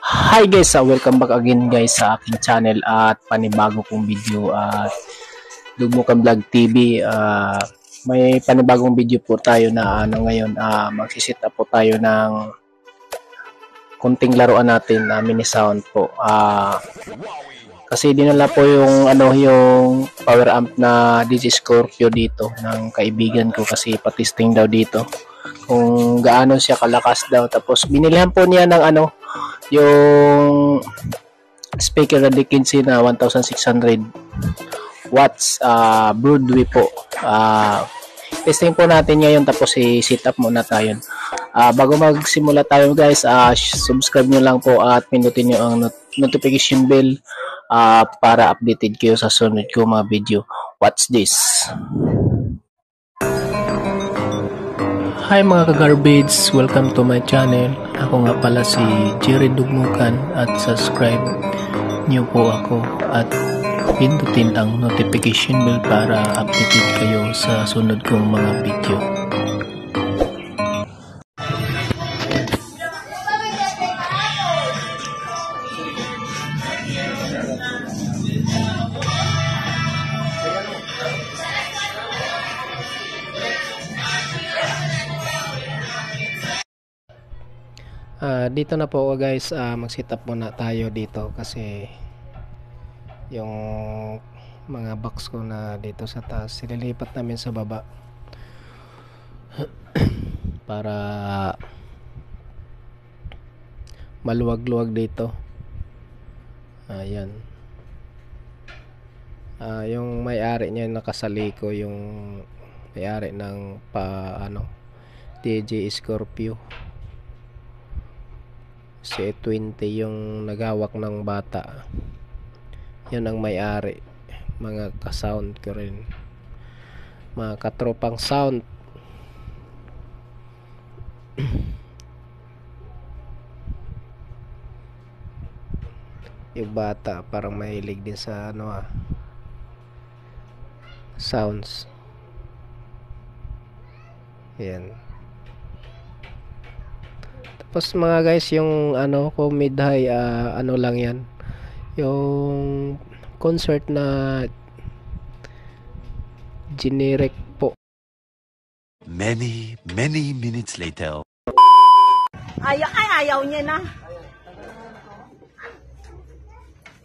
Hi guys, welcome back again guys sa aking channel at panibago kong video at Dugmukan Vlog TV. May panibagong video po tayo na ngayon magsisit up po tayo ng kunting laruan natin mini sound po. Kasi dinala po yung yung power amp na DJ Scorpio dito ng kaibigan ko kasi patesting daw dito kung gaano siya kalakas daw. Tapos binilihan po niya ng yung speaker na Dickinson na 1600 watts Broadway po. Testing po natin ngayon, tapos i-set up muna tayo. Bago magsimula tayo guys, subscribe nyo lang po at pindutin nyo ang notification bell para updated kayo sa sunod ko mga video. Watch this. Hi mga ka-garbage, welcome to my channel. Ako nga pala si Jerry Dugmukan at subscribe niyo po ako at pindutin ang notification bell para updated kayo sa sunod kong mga video. Dito na po guys, mag-set up muna tayo dito kasi yung mga box ko na dito sa taas sililipat namin sa baba para maluwag-luwag dito. Ayan. Yung may-ari niya nakasaliko, yung may-ari ng DJ Scorpio. Si 20 yung naghawak ng bata. Yan ang may-ari. Mga ka-sound ko rin. Mga katropang sound. Yung bata parang mahilig din sa sounds. Yan. Tapos mga guys, yung ko mid-high lang yan, yung concert na generic po. Many minutes later. Ayaw niya na.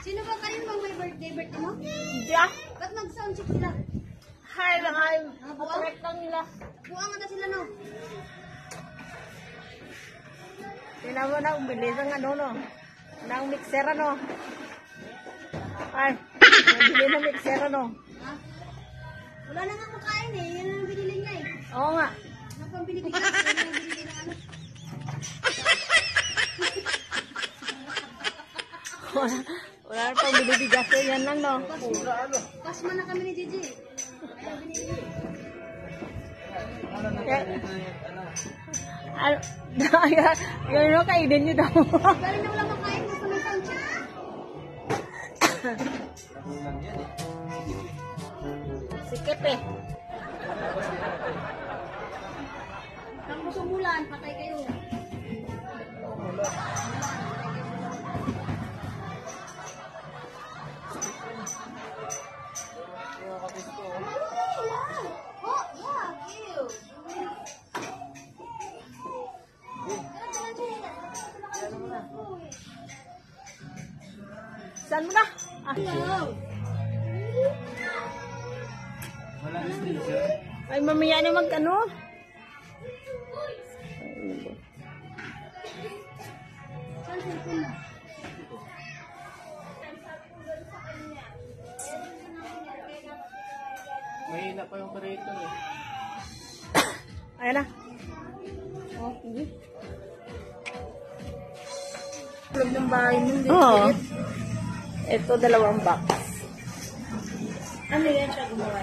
Sino ba kayo bang may birthday mo? Hindi Ba't mag-sound check sila? Hi lang ay. Correct lang nila. Buwang ata sila no? Tinan mo na, bilis ang ng mixer Ay, nabili ng mixer Ha? Wala na nga makain eh. Yan ang binili niya eh. Oo nga. Napambili bigas. Yan ang binili ng Wala na pang binibigas yan lang Pasma na kami ni Gigi. Yan kainin nyo daw. Dali na wala makain. Gusto may sound check. Sikip eh. Ang musumulan, patay kayo. Saan mo na? Ay, mamaya na Mahina pa yung operator eh. Ayan na. Oh, hindi. Loob ng bahay nun. Oo. Ito, 2 box. Ano yan siya gumawa?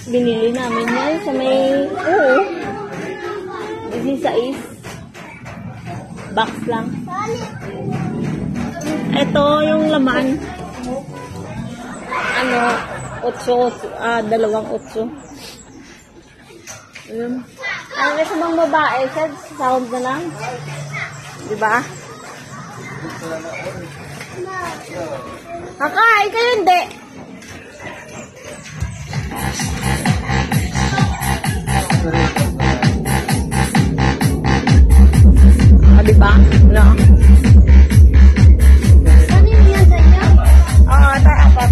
Binili namin yan sa may... Oo. This is box lang. Ito yung laman. 2 8. Ano sa mga babae, sound na lang. Diba? Kakain kayo hindi. Diba? No. Kanino yan sa inyo? Tayo apat.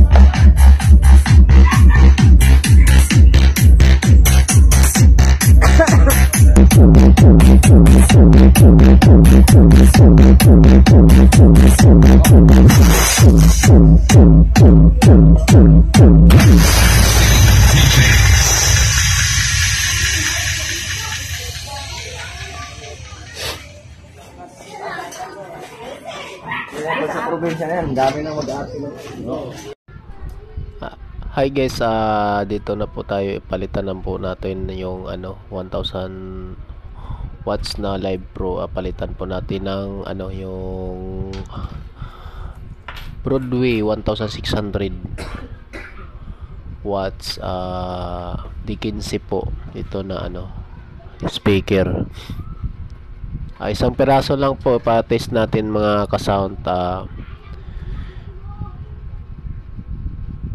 Sa probinsya na yan, dami na mag-aapi. Hi guys, dito na po tayo, ipalitan na po natin yung 1000 watts na Live Pro. Palitan po natin ng yung Broadway 1600 watts D15 po. Ito na speaker. Isang piraso lang po, pa-test natin mga ka-sound.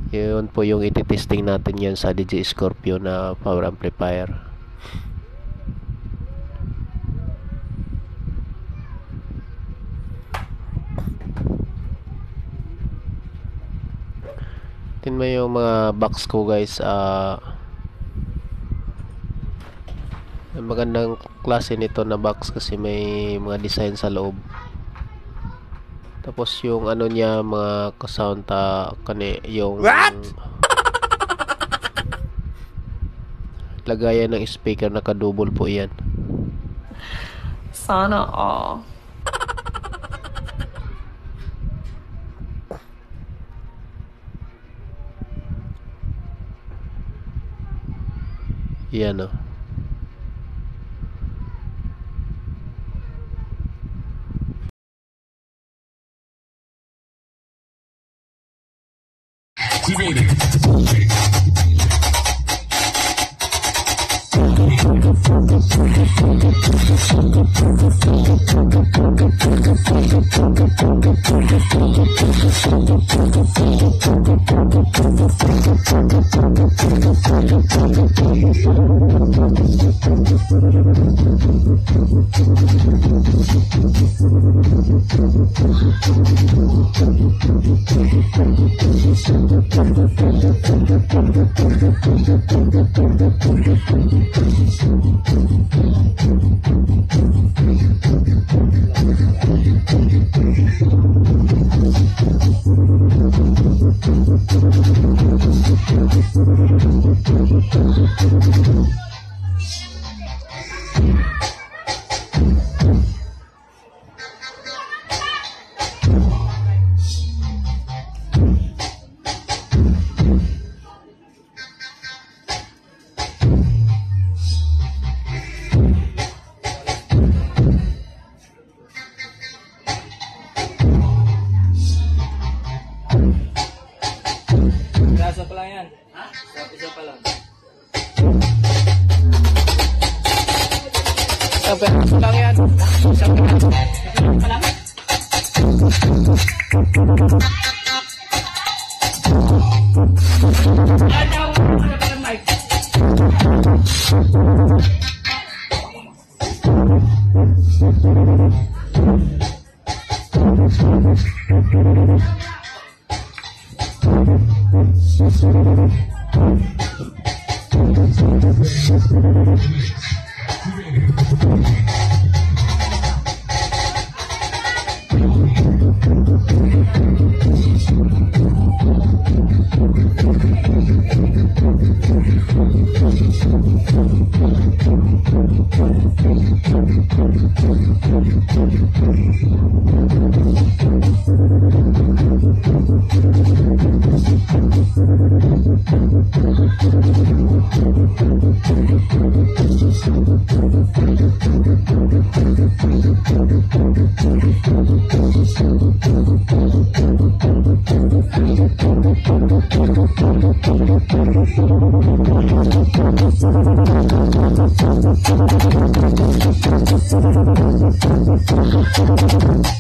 Yun po yung iti-testing natin yan sa DJ Scorpio na power amplifier. Tingnan mo yung mga box ko guys. Magandang klase nito na box kasi may mga design sa loob. Tapos yung niya mga ka-sound yung lagayan ng speaker, naka-double po yan. Sana all. Yan o. Isa pa lang yan. Isa pa lang. Isang lang yan. Isang lang. Lalo na kung dalawa.